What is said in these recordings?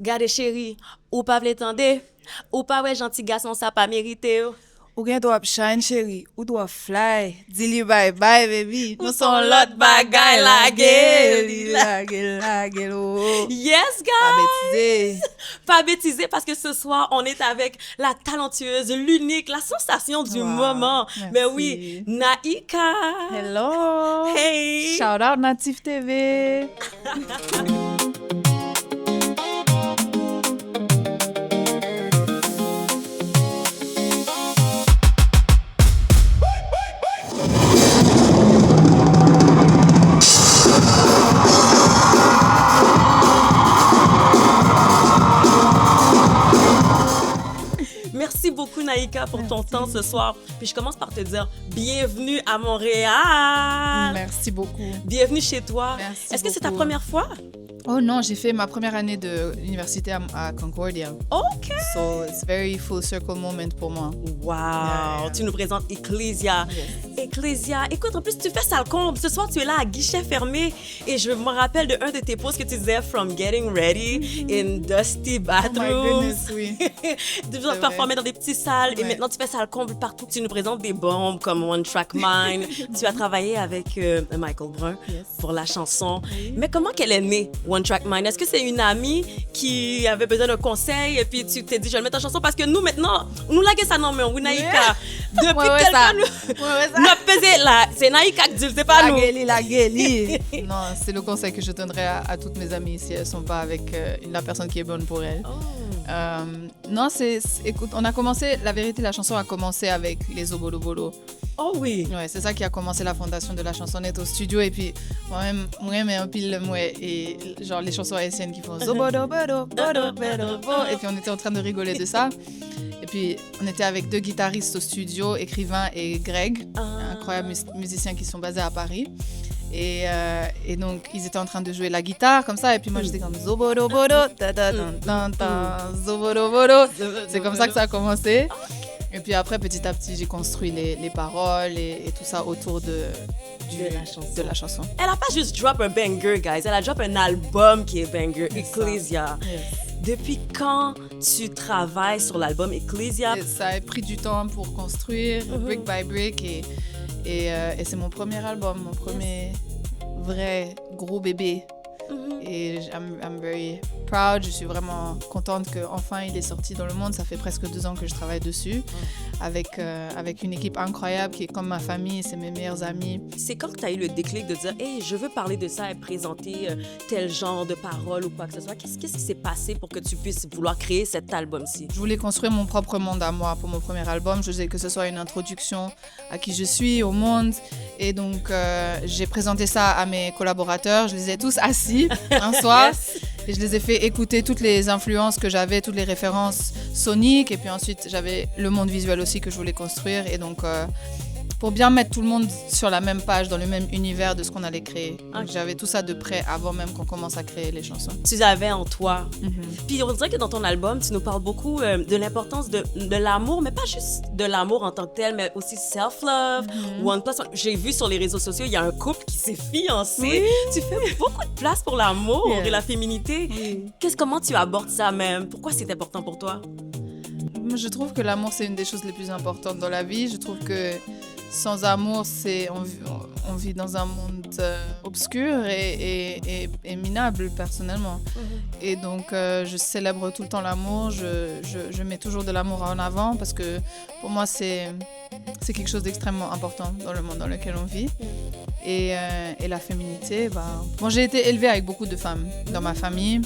Gade chéri, ou pas vle tande, ou pas ouais gentil garçon ça pas mérité. Ou gen do ap shine, chéri. Ou do ap fly. Dili bye bye, baby. Ou Nous son son lot lot bagay bagay la la gueule. la gueule, oh. Yes, Pas guys! bêtiser. Pas bêtiser parce que ce soir, on est avec la talentueuse, l'unique, la sensation du Wow, moment. merci. Mais oui, Naïka! Hello. Hey! Shout out Natif TV. Merci beaucoup, Naïka, pour ton temps ce soir. Puis je commence par te dire bienvenue à Montréal. Merci beaucoup. Bienvenue chez toi. Merci Est-ce que c'est ta beaucoup. première fois? Oh non, j'ai fait ma première année de l'université à Concordia. OK. So it's very full circle moment pour moi. Wow. Yeah. Tu nous présentes Ecclesia. Ecclesia. Écoute, en plus, tu fais ça le comble. Ce soir, tu es là à guichet fermé. Et je me rappelle de un de tes posts que tu disais From getting ready in dusty Oh my bathrooms. goodness, oui. Tu vrai. performais dans des petites salles et Ouais. maintenant tu fais ça le comble partout. Tu nous présentes des bombes comme One Track Mind. Tu as travaillé avec Michael Brun Yes. pour la chanson. Oui. Mais comment qu'elle est née, One Track Mind? Est-ce que c'est une amie qui avait besoin d'un conseil et puis tu t'es dit je vais le mettre en chanson? Parce que nous maintenant, nous laguez ça non mais oui Naïka. Depuis Ouais, quelqu'un ça. nous Ouais, ça. nous pesé là, c'est Naïka qui dit, c'est pas nous. La guéli. Non, c'est le conseil que je donnerais à toutes mes amies si elles sont pas avec la personne qui est bonne pour elles. Non, écoute, on a commencé, la vérité, la chanson a commencé avec les Zobolo Bolo. Oh oui. Ouais, c'est ça qui a commencé la fondation de la chanson. On est au studio et puis moi-même, mais un pile, moi, et genre les chansons haïtiennes qui font Zobolo Bolo, Bolo, Bolo, Bolo. Et puis on était en train de rigoler de ça. Et puis on était avec deux guitaristes au studio, écrivain et Greg, incroyables musiciens qui sont basés à Paris. Et donc, ils étaient en train de jouer la guitare comme ça. Et puis moi, j'étais comme Zobolo Bolo, ta ta ta ta, Zobolo Bolo. C'est comme ça que ça a commencé. Et puis après, petit à petit, j'ai construit les paroles et tout ça autour de la chanson. Elle a pas juste drop un banger, guys. Elle a drop un album qui est banger, Ecclesia. Yes. Depuis quand tu travailles sur l'album Ecclesia? Et ça a pris du temps pour construire, brick by brick. Et c'est mon premier album, mon premier vrai gros bébé. Et I'm very proud. Je suis vraiment contente qu'enfin il est sorti dans le monde. Ça fait presque 2 ans que je travaille dessus avec une équipe incroyable qui est comme ma famille, c'est mes meilleurs amis. C'est quand que tu as eu le déclic de dire « Hey, je veux parler de ça et présenter tel genre de paroles ou quoi que ce soit ». Qu'est-ce qui s'est passé pour que tu puisses vouloir créer cet album-ci? Je voulais construire mon propre monde à moi pour mon premier album. Je voulais que ce soit une introduction à qui je suis, au monde. Et donc, j'ai présenté ça à mes collaborateurs. Je les ai tous assis un soir. Yes. Et je les ai fait écouter toutes les influences que j'avais, toutes les références soniques. Et puis ensuite, j'avais le monde visuel aussi que je voulais construire. Et donc, pour bien mettre tout le monde sur la même page, dans le même univers de ce qu'on allait créer. Donc, j'avais tout ça de près avant même qu'on commence à créer les chansons. Tu avais en toi. Puis on dirait que dans ton album, tu nous parles beaucoup de l'importance de l'amour, mais pas juste de l'amour en tant que tel, mais aussi self-love, one plus one. J'ai vu sur les réseaux sociaux, il y a un couple qui s'est fiancé. Oui. Tu fais beaucoup de place pour l'amour Yes. et la féminité. Oui. Comment tu abordes ça même? Pourquoi c'est important pour toi? Moi, je trouve que l'amour, c'est une des choses les plus importantes dans la vie. Je trouve que sans amour, on vit dans un monde obscur et minable, personnellement. Et donc, je célèbre tout le temps l'amour. Je mets toujours de l'amour en avant parce que pour moi, c'est quelque chose d'extrêmement important dans le monde dans lequel on vit. Et la féminité, moi, j'ai été élevée avec beaucoup de femmes dans ma famille,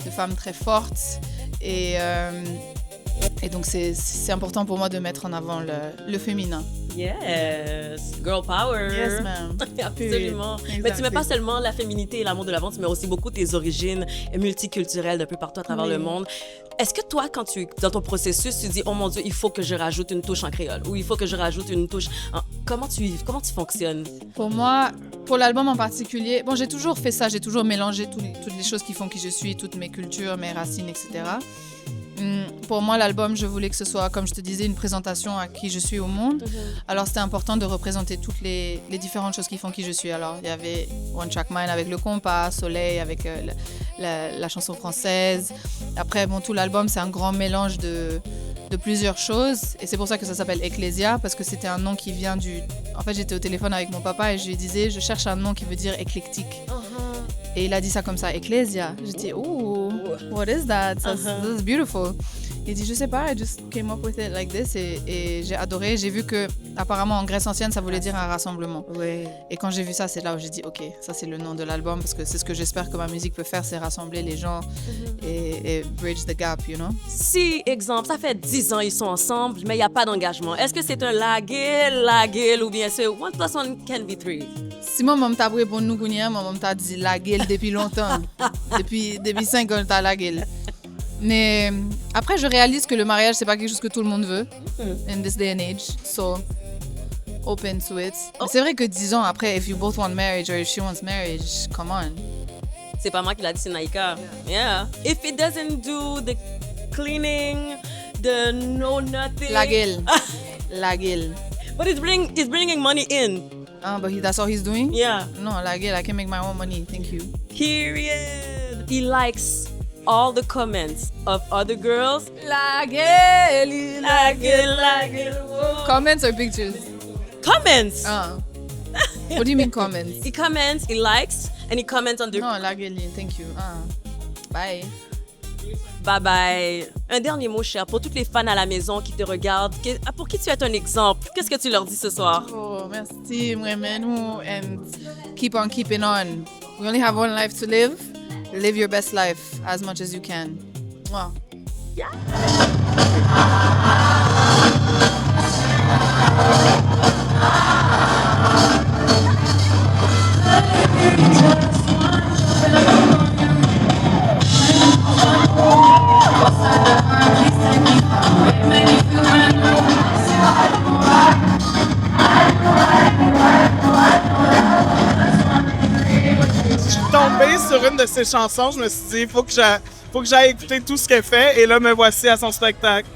de femmes très fortes. Et donc, c'est important pour moi de mettre en avant le féminin. Yes, girl power. Yes, ma'am. Absolument. Exactly. Mais tu mets pas seulement la féminité et l'amour de l'avant, tu mets aussi beaucoup tes origines multiculturelles d'un peu partout à travers le monde. Est-ce que toi, quand tu dans ton processus, tu dis oh mon Dieu, il faut que je rajoute une touche en créole ou il faut que je rajoute une touche en... Comment tu fonctionnes? Pour moi, pour l'album en particulier, bon, j'ai toujours fait ça, j'ai toujours mélangé toutes les choses qui font qui je suis, toutes mes cultures, mes racines, etc. Pour moi, l'album, je voulais que ce soit, comme je te disais, une présentation à qui je suis au monde. Alors, c'était important de représenter toutes les différentes choses qui font qui je suis. Alors, il y avait One Track Mind avec le compas, Soleil avec la chanson française, Après, bon, tout l'album, c'est un grand mélange de plusieurs choses. Et c'est pour ça que ça s'appelle Ecclesia, parce que c'était un nom qui vient du... En fait, j'étais au téléphone avec mon papa et je lui disais, je cherche un nom qui veut dire éclectique. Et il a dit ça comme ça, Ecclesia. J'ai dit, oh, what is that? That's beautiful. Il dit, je sais pas, I just came up with it like this. Et j'ai adoré. J'ai vu que, apparemment, en Grèce ancienne, ça voulait dire un rassemblement. Ouais. Et quand j'ai vu ça, c'est là où j'ai dit, OK, ça c'est le nom de l'album, parce que c'est ce que j'espère que ma musique peut faire, c'est rassembler les gens et bridge the gap, you know? Si, exemple, ça fait 10 ans ils sont ensemble, mais il n'y a pas d'engagement. Est-ce que c'est un laguel, ou bien c'est 1 + 1 can be 3? Si moi, maman t'a pour nous connaître, maman t'a dit la gueule depuis longtemps. depuis 5 ans, t'as la gueule. Mais après, je réalise que le mariage, c'est pas quelque chose que tout le monde veut in this day and age. So, open to it. Mais c'est vrai que 10 ans après, if you both want marriage or if she wants marriage, come on. C'est pas moi qui l'a dit, c'est Naika. Yeah. If it doesn't do the cleaning, the no nothing. La gueule. La gueule. But it's bringing money in. But that's all he's doing? Yeah. No, la gueule, I can make my own money. Thank you. Period. He likes all the comments of other girls. La gueule. La gueule. Comments or pictures? Comments. What do you mean comments? He comments, he likes, and he comments on the... Non, la gueule, thank you. Bye. Bye bye. Un dernier mot, cher, pour toutes les fans à la maison qui te regardent. Pour qui tu es un exemple? Qu'est-ce que tu leur dis ce soir? Oh, merci, nous, and keep on keeping on. We only have one life to live. Live your best life as much as you can. Wow. Yeah. Je suis tombée sur une de ses chansons, je me suis dit, faut que j'aille écouter tout ce qu'elle fait, et là, me voici à son spectacle.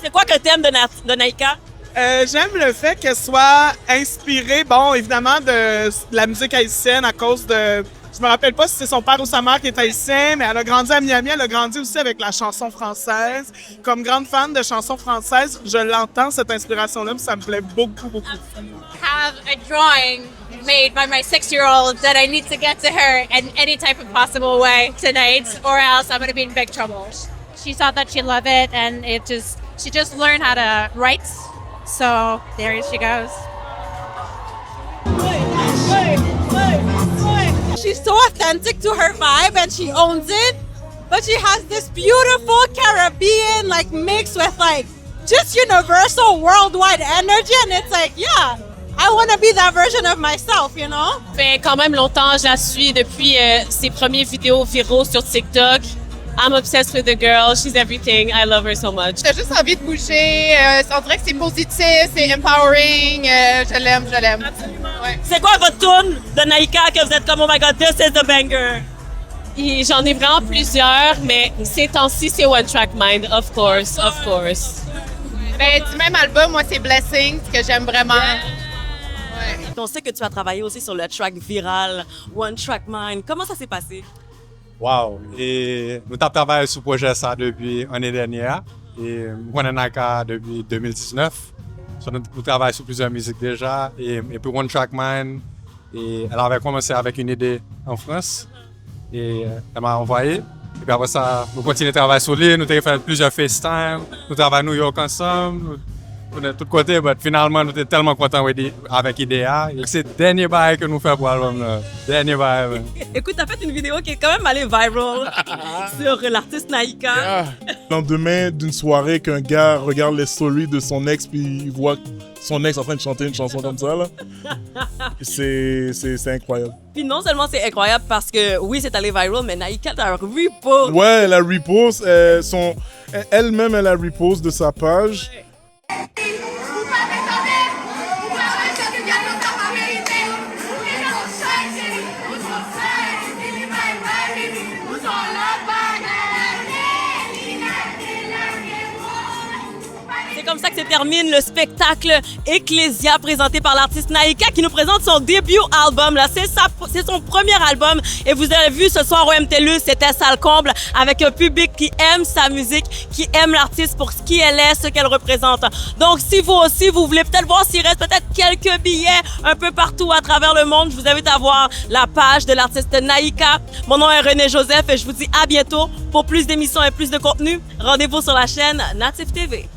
C'est quoi que t'aimes de Naika? J'aime le fait qu'elle soit inspirée, bon, évidemment, de la musique haïtienne à cause de... Je me rappelle pas si c'est son père ou sa mère qui est haïtien, mais elle a grandi à Miami, elle a grandi aussi avec la chanson française. Comme grande fan de chansons françaises, je l'entends, cette inspiration-là, mais ça me plaît beaucoup, beaucoup. Have a drawing made by my 6-year-old that I need to get to her in any type of possible way tonight, or else I'm going to be in big trouble. She thought that she'd love it, and she just learned how to write. So there she goes. She's so authentic to her vibe and she owns it, but she has this beautiful Caribbean like mix with like just universal worldwide energy, and it's like, yeah, I want to be that version of myself, you know? Fait quand même longtemps, je la suis depuis ses premières vidéos viraux sur TikTok. I'm obsessed with the girl. She's everything. I love her so much. J'ai juste envie de bouger. On dirait que c'est positif, c'est empowering. Je l'aime. Absolument. Ouais. C'est quoi votre tune de Naika que vous êtes comme, oh my god, this is the banger? Et j'en ai vraiment plusieurs, mais ces temps-ci, c'est One Track Mind, of course. Ben, du même album, moi, c'est Blessings que j'aime vraiment. Ouais. On sait que tu as travaillé aussi sur le track viral One Track Mind. Comment ça s'est passé? Wow! Et nous avons travaillé sur ce projet ça depuis l'année dernière. Et moi, Naika depuis 2019. Nous travaillons sur plusieurs musiques déjà. Et puis One Track Mind, et elle avait commencé avec une idée en France. Et elle m'a envoyé. Et puis après ça, nous continuons de travailler sur l'île. Nous avons fait plusieurs FaceTime. Nous travaillons à New York ensemble. On est de tous côtés, mais finalement, nous sommes tellement contents avec IDEA. C'est le dernier bail que nous faisons pour l'album. Dernier bail. Écoute, t'as fait une vidéo qui est quand même allée viral sur l'artiste Naika. Le lendemain d'une soirée qu'un gars regarde les stories de son ex puis il voit son ex en train de chanter une chanson comme ça, là. C'est incroyable. Puis non seulement c'est incroyable parce que oui, c'est allé viral, mais Naika t'a repost. Ouais, elle a repost. Elle-même, elle a repost de sa page. comme ça que se termine le spectacle Ecclesia présenté par l'artiste Naïka qui nous présente son début album. Là, c'est son premier album et vous avez vu ce soir au MTLUS, c'était salle comble avec un public qui aime sa musique, qui aime l'artiste pour ce qui elle est, ce qu'elle représente. Donc, si vous aussi, vous voulez peut-être voir s'il reste peut-être quelques billets un peu partout à travers le monde, je vous invite à voir la page de l'artiste Naïka. Mon nom est René Joseph et je vous dis à bientôt pour plus d'émissions et plus de contenu. Rendez-vous sur la chaîne Natif TV.